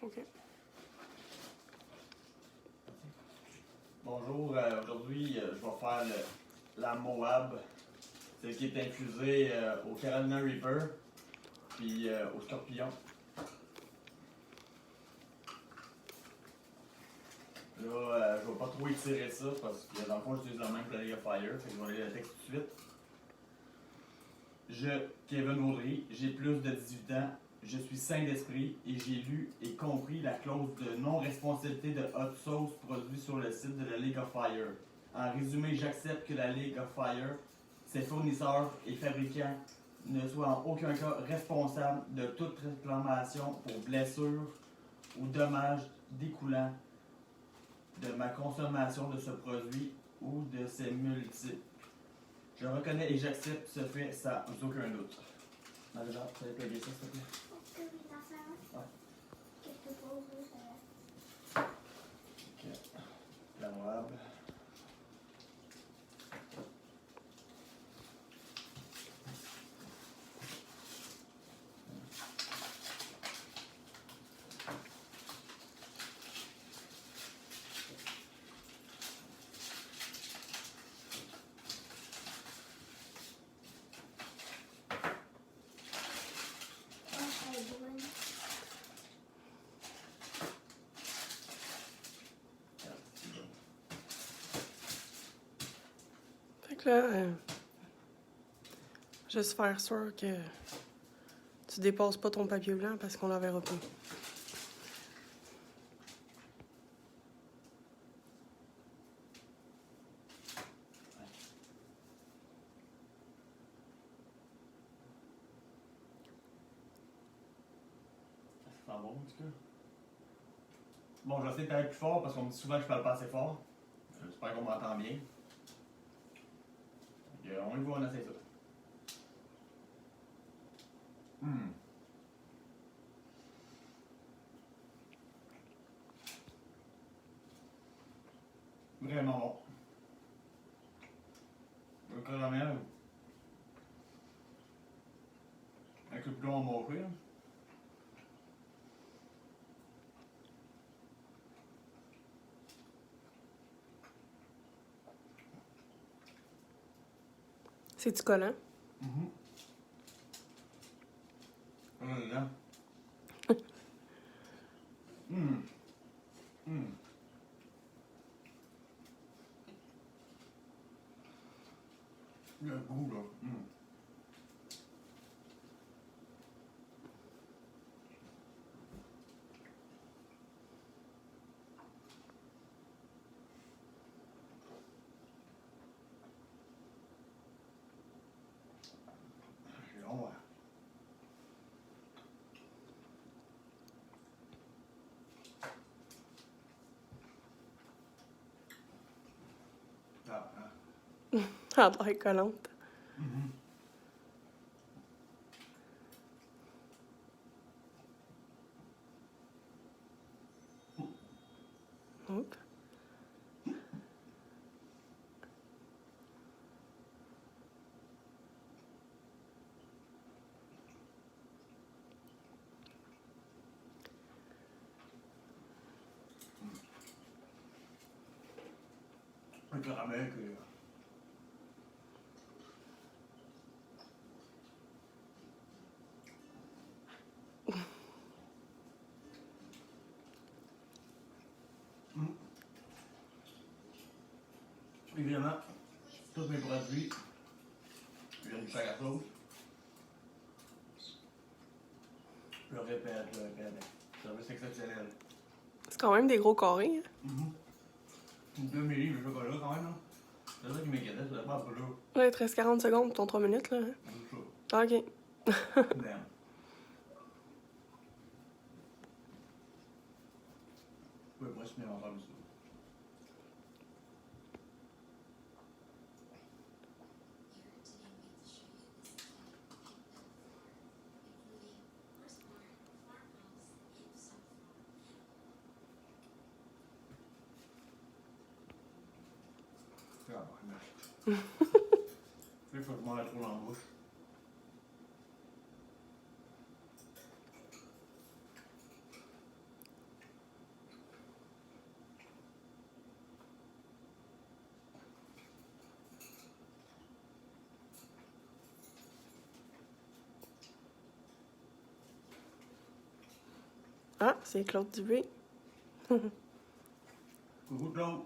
OK. Bonjour, aujourd'hui je vais faire la Moab, celle qui est infusée au Carolina Reaper puis au Scorpion. Là, je vais pas trop étirer ça parce que dans le fond j'utilise le même que la League of Fire, fait que je vais aller le texte tout de suite. Je, Kevin Vaudry, j'ai plus de 18 ans, je suis sain d'esprit et j'ai lu et compris la clause de non-responsabilité de hot sauce produit sur le site de la League of Fire. En résumé, j'accepte que la League of Fire, ses fournisseurs et fabricants ne soient en aucun cas responsables de toute réclamation pour blessure ou dommages découlant de ma consommation de ce produit ou de ses multiples. Je reconnais et j'accepte ce fait sans aucun doute. Marie-Jeanne, tu allais plugger ça, s'il te plaît? Ouais. Ok. La Moab. Fait que là, juste faire sûr que tu dépasses pas ton papier blanc parce qu'on l'enverra plus. Ça sent bon, en tout cas. Bon, je vais essayer de parler plus fort parce qu'on me dit souvent que je parle pas assez fort. J'espère qu'on m'entend bien. Donc, on y va, on essaie ça. Vraiment bon. Le caramel. Avec le plomb mâché. C'est-tu collant? Là. Le goût, là. C'est bon, ouais. Ah, hein. Elle a l'air collante. Hop. Le caramel que. Évidemment, tous mes produits viennent du sac à sauce. Je le répète, je le répète. Service exceptionnel. C'est quand même des gros carrés, hein? 2 milli de chocolat quand même, là. C'est ça qui m'inquiétait, c'est pas peu là. Là, il te reste 40 secondes pour ton 3 minutes, là. Hein? C'est ça. Ah, OK. Merde. Je peux presque bien entendre ça. Ah, bah, il faut que je m'en retrouve dans la bouche. Ah, c'est Claude Dubé. Coucou Claude.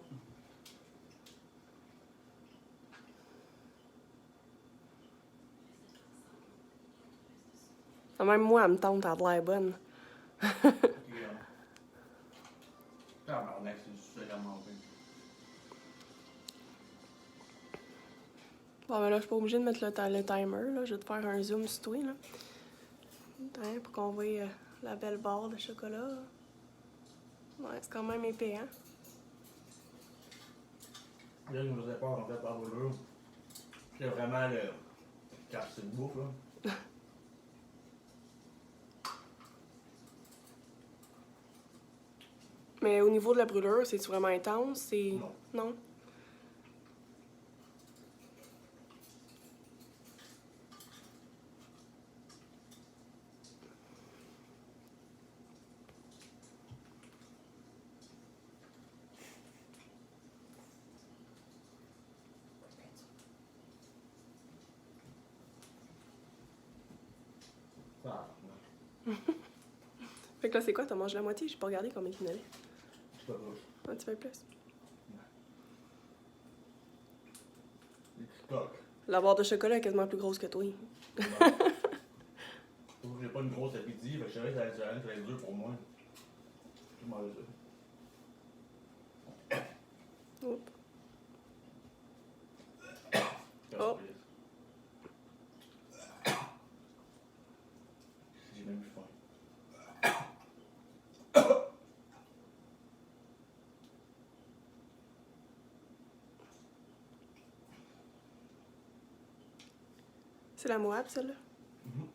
Même moi, elle me tente, elle a de l'air bonne. Tabarnak, c'est vraiment bien. Bon, ben là, je suis pas obligée de mettre le timer, là. Je vais te faire un zoom sur toi, là. Hein, pour qu'on voit la belle barre de chocolat. Ouais, c'est quand même épais, hein? Là, je nous ai pas en fait par brûlure. C'est vraiment le quartier de bouffe, là. Mais au niveau de la brûlure, c'est-tu vraiment intense? C'est... Non. Non? Fait que là, c'est quoi? T'as mangé la moitié? J'ai pas regardé combien il y en avait. C'est pas proche. Un petit peu plus. Des petits coques. La barre de chocolat est quasiment plus grosse que toi. Sauf que j'ai pas une grosse appétit, fait que je savais que ça allait être dur pour moi. Je mange ça. Oups. Oh. J'ai même plus faim. C'est la Moab, celle-là? Mhm.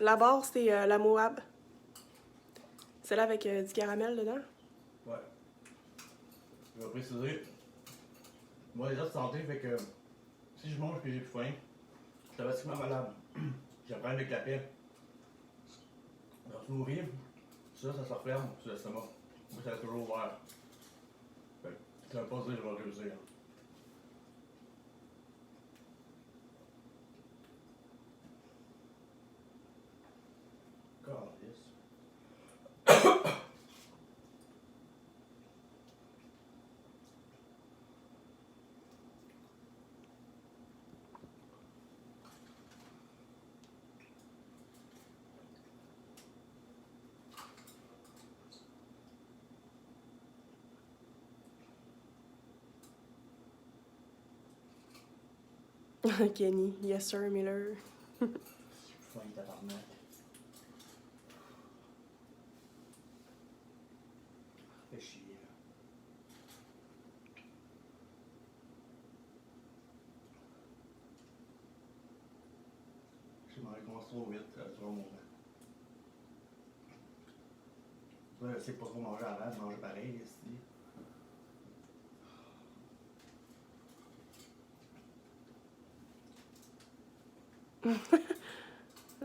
La barre, c'est la Moab. Celle-là avec du caramel dedans? Ouais. Je vais préciser. Moi, déjà de santé, fait que si je mange et que j'ai plus faim, je suis automatiquement malade. J'ai un problème avec la paix. Quand tu nourris, ça se referme sur l'estomac. Moi, ça reste toujours ouvert. Fait que ça veut pas dire que je vais réussir. Calisse. Kenny. Yes, sir, Miller. J'ai plus faim, tabarnak. Fais chier, là. Je m'en commence trop vite, tu vois mon temps. Toi, je sais pas trop manger avant, de manger pareil, ici.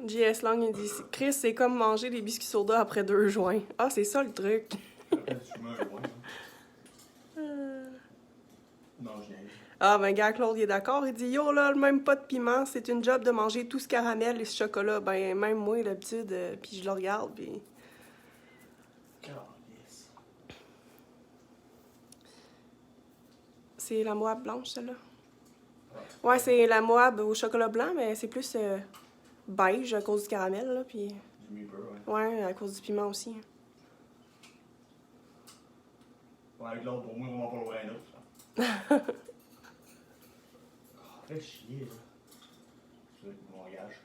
JS Long, il dit Chris, c'est comme manger des biscuits soda après 2 joints. Ah, c'est ça le truc. Après, tu fumes un joint, hein. Non, je viens. Ah, ben, gars, Claude, il est d'accord. Il dit Yo, là, même pas de piment, c'est une job de manger tout ce caramel et ce chocolat. Ben, même moi, d'habitude, puis je le regarde, puis. Calisse. C'est la Moab blanche, celle-là. Ouais, c'est la Moab au chocolat blanc, mais c'est plus beige à cause du caramel, là, puis. Du Reaper, ouais. Ouais, à cause du piment aussi. Ouais, avec l'autre, pour moi, vraiment pas le vrai autre. Fais chier, là. C'est mon langage.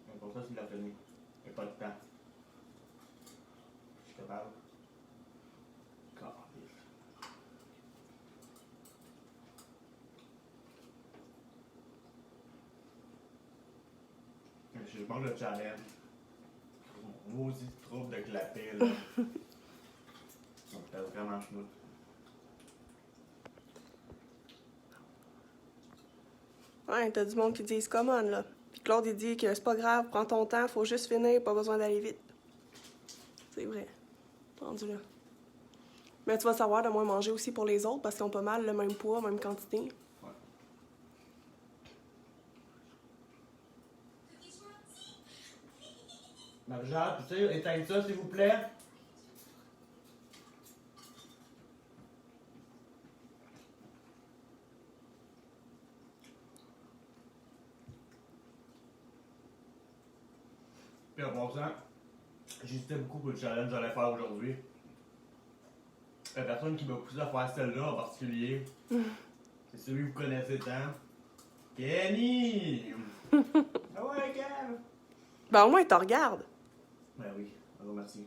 Mais pour ça, c'est de la tenue. Il n'y a pas de temps. Je suis capable. Calisse. Je mange le challenge. Mon maudit trouble de clapet, là. Ça me fait vraiment chenoute. Ouais, t'as du monde qui disent common, là. Puis Claude, il dit que c'est pas grave, prends ton temps, faut juste finir, pas besoin d'aller vite. C'est vrai. Rendu là. Mais tu vas savoir de moins manger aussi pour les autres parce qu'ils ont pas mal le même poids, même quantité. Ouais. Marie-Jade, tu sais, éteigne ça, s'il vous plaît. Puis en passant, j'hésitais beaucoup pour le challenge que j'allais faire aujourd'hui. La personne qui m'a poussé à faire celle-là en particulier, c'est celui que vous connaissez tant. Kenny! Ah ouais, Ken! Ben au moins, il te regarde. Ben oui, un gros merci.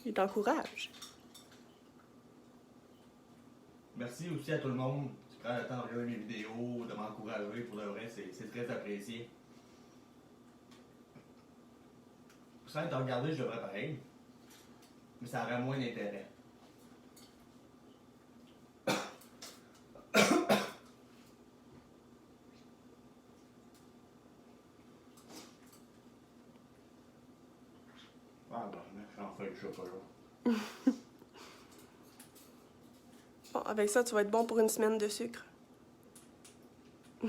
Il t'encourage. Merci aussi à tout le monde qui prend le temps de regarder mes vidéos, de m'encourager. Pour de vrai, c'est très apprécié. Sans être regardé, je devrais pareil. Mais ça aurait moins d'intérêt. Ah ben, j'en fais le chocolat. Bon, avec ça, tu vas être bon pour une semaine de sucre. Ça,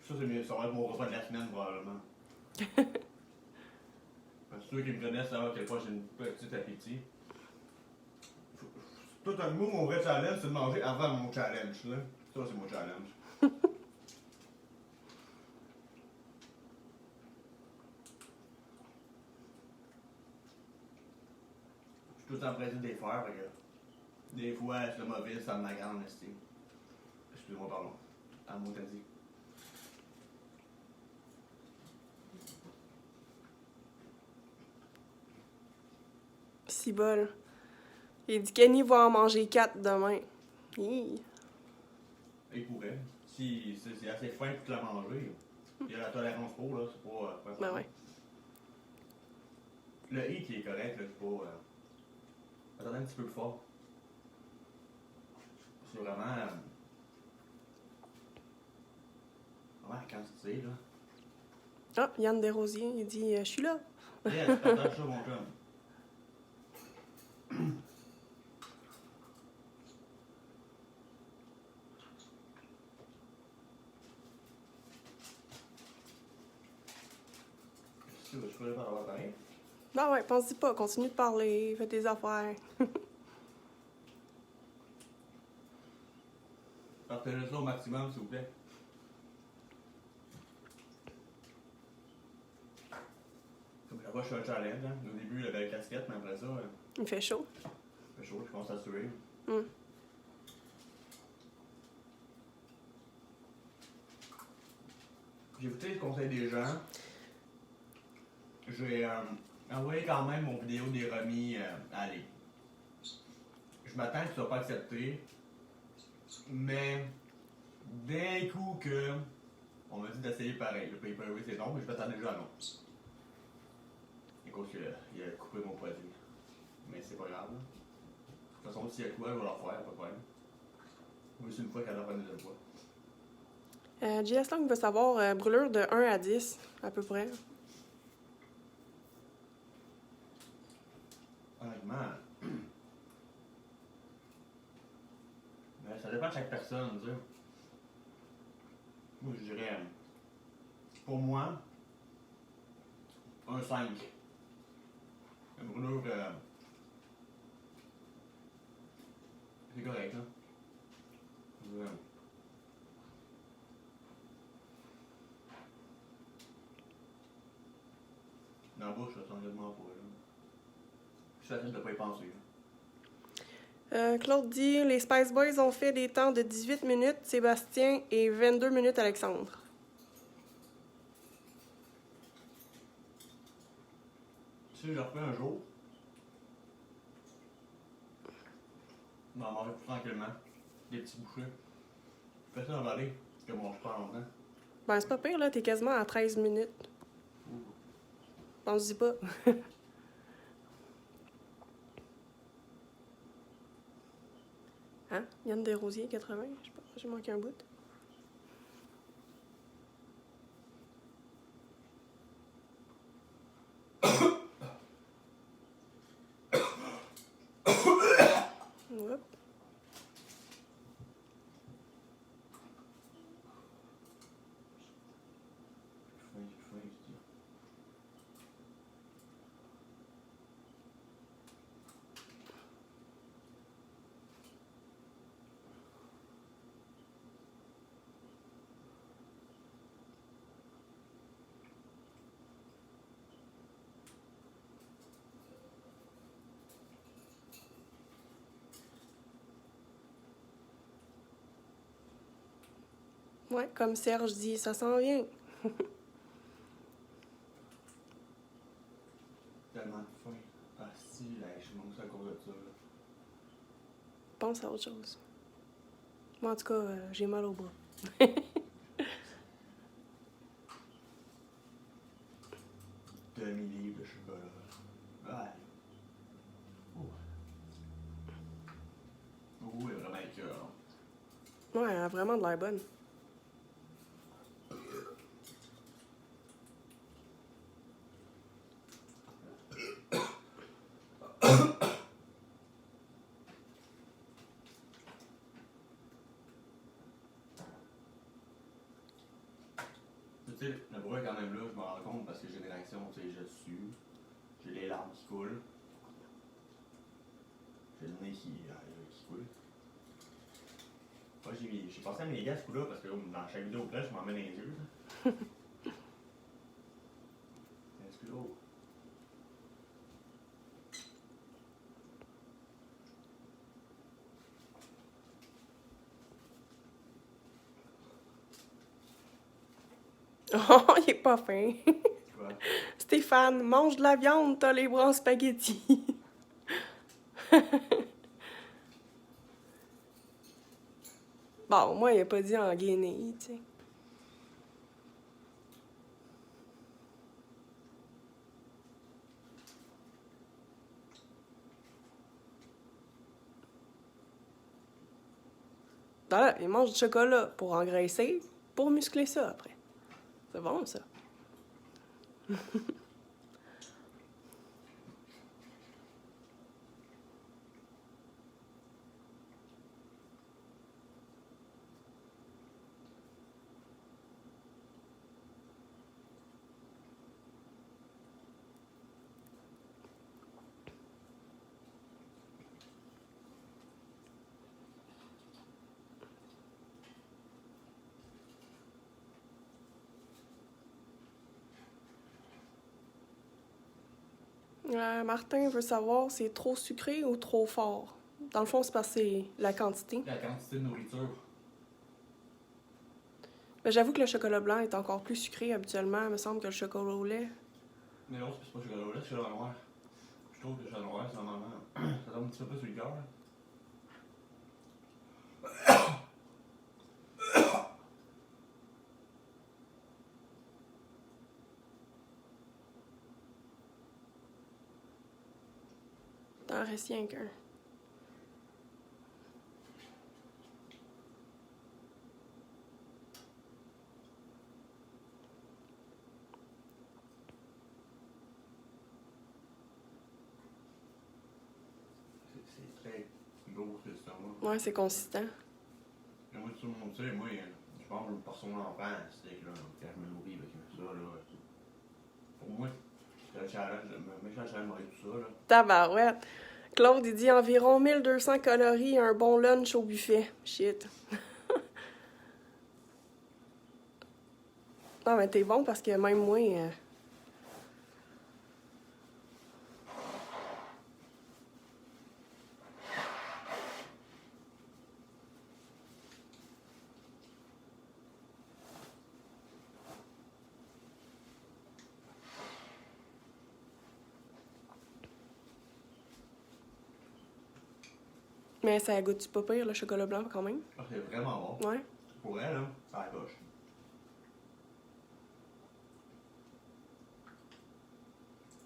ça va être mon repas de la semaine, probablement. Parce que ceux qui me connaissent savent à quel point j'ai une petite appétit. Tout un mot, mon vrai challenge, c'est de manger avant mon challenge. Là. Ça, c'est mon challenge. Je suis tout le temps pressé de les faire. Fait que des fois, c'est mauvais, ça me magane, estime. Excusez-moi, pardon. À mon t'as dit. Si bol. Il dit Kenny va en manger 4 demain. Hi. Il pourrait. Si c'est assez fin pour te la manger, il y a la tolérance pour, là. C'est pas. Ben ouais. Le hit, il est correct, là. C'est pas. Attendez un petit peu plus fort. C'est vraiment. Vraiment la quantité, là. Ah, Yann Desrosiers, il dit je suis là. Yes, partage ça, mon chum. Si tu peux pas avoir pareil. Ben ouais, pense-y pas, continue de parler, fais tes affaires. Partagez ça au maximum, s'il vous plaît. Comme là-bas, je suis un challenge. Hein. Au début, il avait la casquette, mais après ça, Il fait chaud. il fait chaud, je commence à suer. Hum. J'ai écouté le conseil des gens. J'ai envoyé quand même mon vidéo des remis à aller. Je m'attends que ça ne soit pas accepté. Mais d'un coup que on m'a dit d'essayer pareil. Le paper c'est non, mais je m'attendais déjà à non. Écoute, il a coupé mon produit. Mais c'est pas grave. Là. De toute façon, s'il y a quoi, je vais leur faire, pas de problème. Oui, c'est une fois qu'elle a fait une deuxième fois. JS Long veut savoir brûlure de 1 à 10, à peu près. Honnêtement, mais ça dépend de chaque personne, tu sais. Moi, je dirais, pour moi, un 5. Une brûlure, c'est correct, là. Dans la bouche, ça sent quasiment pas, là. Je suis facile de pas y penser, là. Claude dit les Spice Boys ont fait des temps de 18 minutes, Sébastien, et 22 minutes, Alexandre. Si je refais un jour, je vais en manger plus tranquillement. Des petits bouchées. Je fais ça en vallée, parce que bon, je pas longtemps. Ben, c'est pas pire, là, t'es quasiment à 13 minutes. Pense-y pas. Hein? Yann Desrosiers, 80, je sais pas, j'ai manqué un bout. Ouais, comme Serge dit, ça s'en vient. Tellement de faim. Ah si, là, je mange à cause de ça. Là. Pense à autre chose. Moi, en tout cas, j'ai mal au bras. Demi-livre de chocolat. Ouais. Ouh, elle est vraiment écœurante. Ouais, elle a vraiment de l'air bonne. Tu sais, le bras est quand même là, je me rends compte parce que j'ai une réaction, tu sais, je sue, j'ai les larmes qui coulent, j'ai le nez qui coule. Moi, j'ai pensé à mes gars ce coup-là parce que dans chaque vidéo là, je m'en mets dans les yeux. Excuse-moi. Oh, il est pas fin. Quoi? Stéphane, mange de la viande, t'as les bras en spaghetti. Bon, moi, il a pas dit en guenille, tu sais. Voilà, il mange du chocolat pour engraisser, pour muscler ça après. C'est bon, ça. Martin veut savoir si c'est trop sucré ou trop fort. Dans le fond, c'est parce que c'est la quantité. La quantité de nourriture. Mais j'avoue que le chocolat blanc est encore plus sucré habituellement, il me semble, que le chocolat au lait. Mais non, c'est pas chocolat au lait, c'est chocolat noir. Je trouve que le chocolat noir, c'est normalement. Ça donne un petit peu plus sur le cœur. T'en restes rien qu'un. C'est très lourd, c'est ça, moi. Ouais, c'est consistant. Et moi, tout le monde sait, moi, je mange une portion d'enfant, c'est que là, quand je me nourris avec ça, là. Pour moi, c'est le challenge, le méchant challenge avec tout ça, là. Tabarouette. Claude, il dit environ 1200 calories, un bon lunch au buffet. Shit. Non, mais t'es bon parce que même moi... Mais ça goûte pas pire, le chocolat blanc, quand même. Ah, c'est vraiment bon. Ouais. Pour elle, là, ça accroche.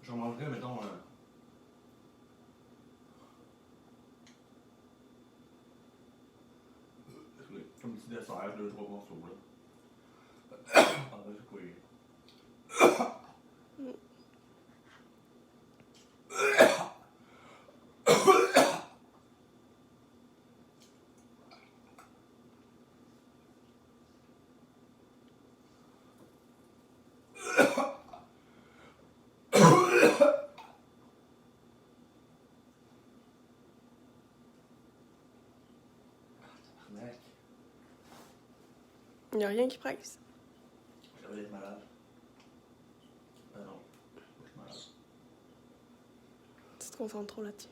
J'en mangerais, mettons, comme petit dessert, 2-3 morceaux, là. Ah, c'est quoi? Tabarnak. Il n'y a rien qui presse. J'avais d'être malade. Ah non, je suis malade. Tu te concentres trop là-dessus.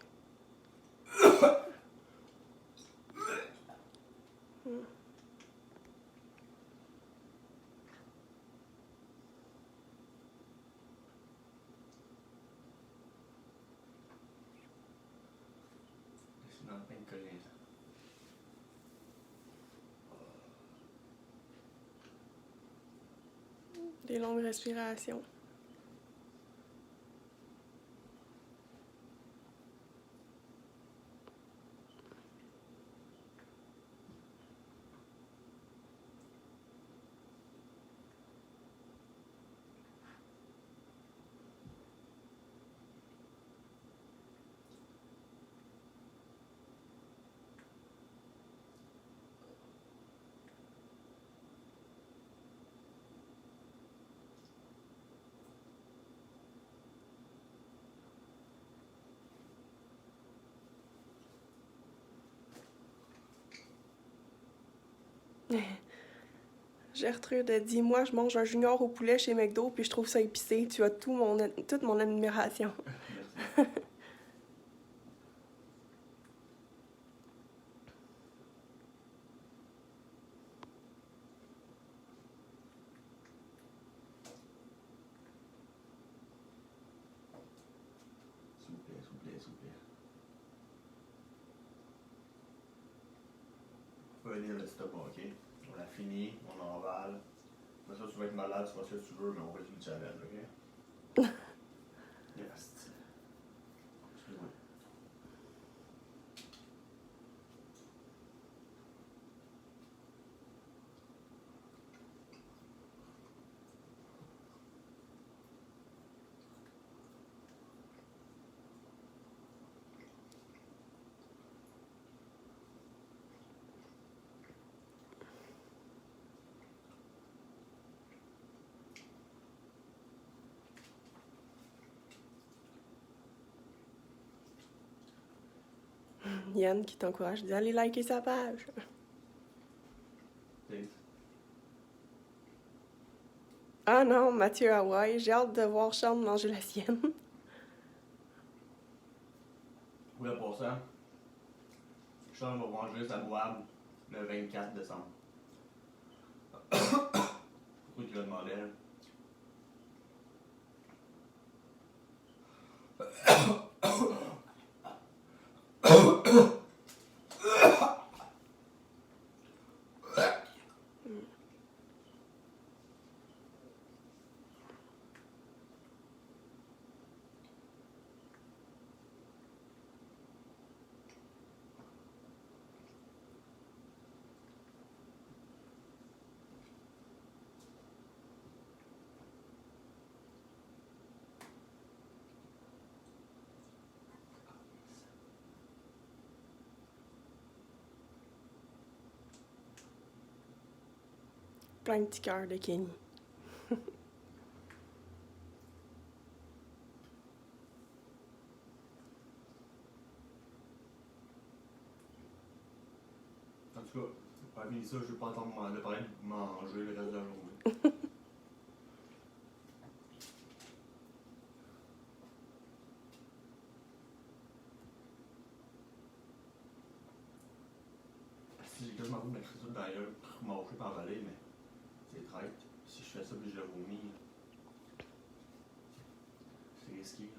fais rien. Des longues respirations. Gertrude a dit, moi, je mange un junior au poulet chez McDo, puis je trouve ça épicé. Tu as toute mon admiration. Merci. S'il vous plaît, s'il vous plaît, s'il vous plaît. On peut aider l'estomac, ok? On a fini, on emballe. Après ça, tu vas être malade, tu vas faire ce que tu veux, mais on va le challenge, ok? Yes. Excuse-moi. Yann qui t'encourage, dit, allez liker sa page. Thanks. Ah non, Mathieu Hawaii, j'ai hâte de voir Sean manger la sienne. Oui, en passant, Sean va manger sa boîte le 24 décembre. Pourquoi tu l'as demandé? Plein de petits cœurs de Kenny. En tout cas, parmi ça, je vais pas attendre de parler de manger le reste de la journée. Si j'ai quasiment envie de mettre ça dans la gueule, manger par avaler, mais c'est traite. Si je fais ça puis je le vomis, c'est risqué.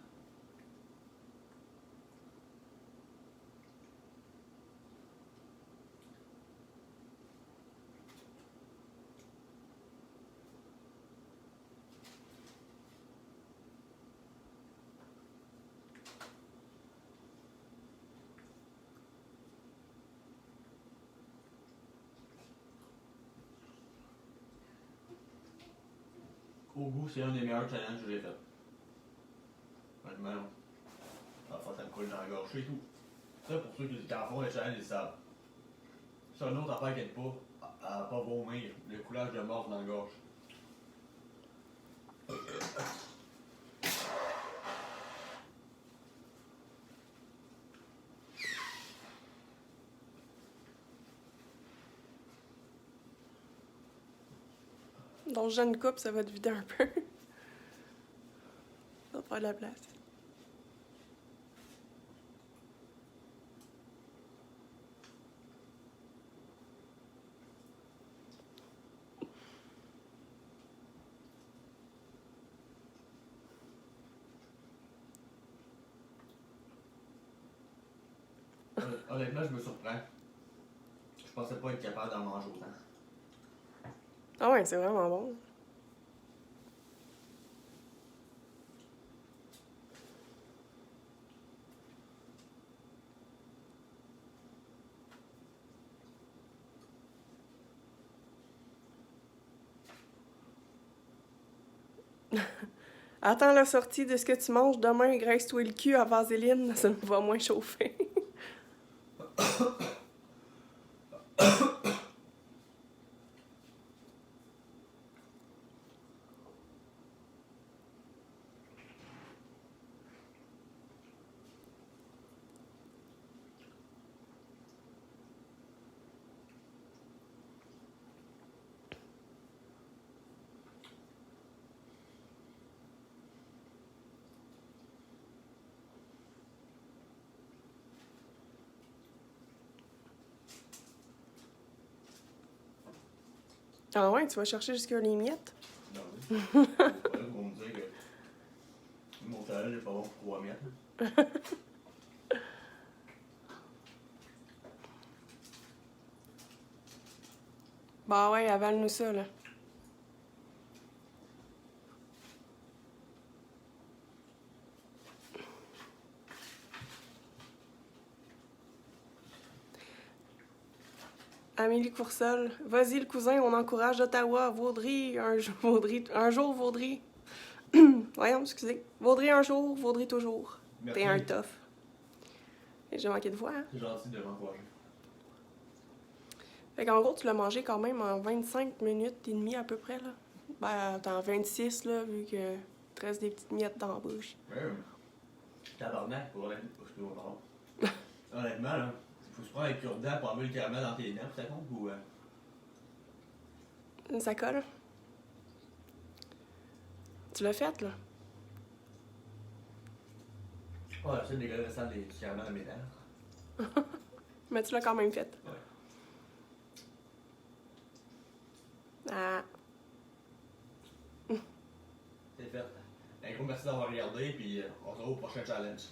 Au goût, c'est un des meilleurs challenges que j'ai fait. Honnêtement, parfois ça me coule dans la gorge, c'est tout. Ça, pour ceux qui en font le challenge, ils savent. C'est une autre affaire qui n'aide pas à pas vomir, le coulage de mort dans la gorge. Donc, jeune coupe, ça va te vider un peu. Ça va faire de la place. Honnêtement, je me surprends. Je pensais pas être capable d'en manger autant. Ah ouais, c'est vraiment bon. Attends la sortie de ce que tu manges demain, graisse-toi le cul à vaseline, ça me va moins chauffer. Ah ouais, tu vas chercher jusqu'à les miettes? Non, oui. Ils vont me dire que mon talent n'est pas bon pour 3 mètres. Bah ouais, avale-nous ça, là. Amélie Coursol, vas-y le cousin, on encourage Ottawa, Vaudry, un jour Vaudry. Voyons, excusez. Vaudry un jour, Vaudry toujours. Merci. T'es un tough. Et j'ai manqué de voix, hein? C'est gentil de m'encourager. Fait qu'en gros, tu l'as mangé quand même en 25 minutes et demie à peu près, là. Ben, t'en 26, là, vu que te reste des petites miettes dans la bouche. Ouais. Tabarnak, pour honnêtement, honnêtement, là, faut se prendre un cure-dent pour enlever le caramel dans tes dents, ça compte ou. Ça colle. Tu l'as fait, là? Ouais, j'essaie de dégueuler le restant du caramel dans mes dents. Mais tu l'as quand même fait. Ouais. Ah. C'est fait. Un gros merci d'avoir regardé, puis on se revoit au prochain challenge.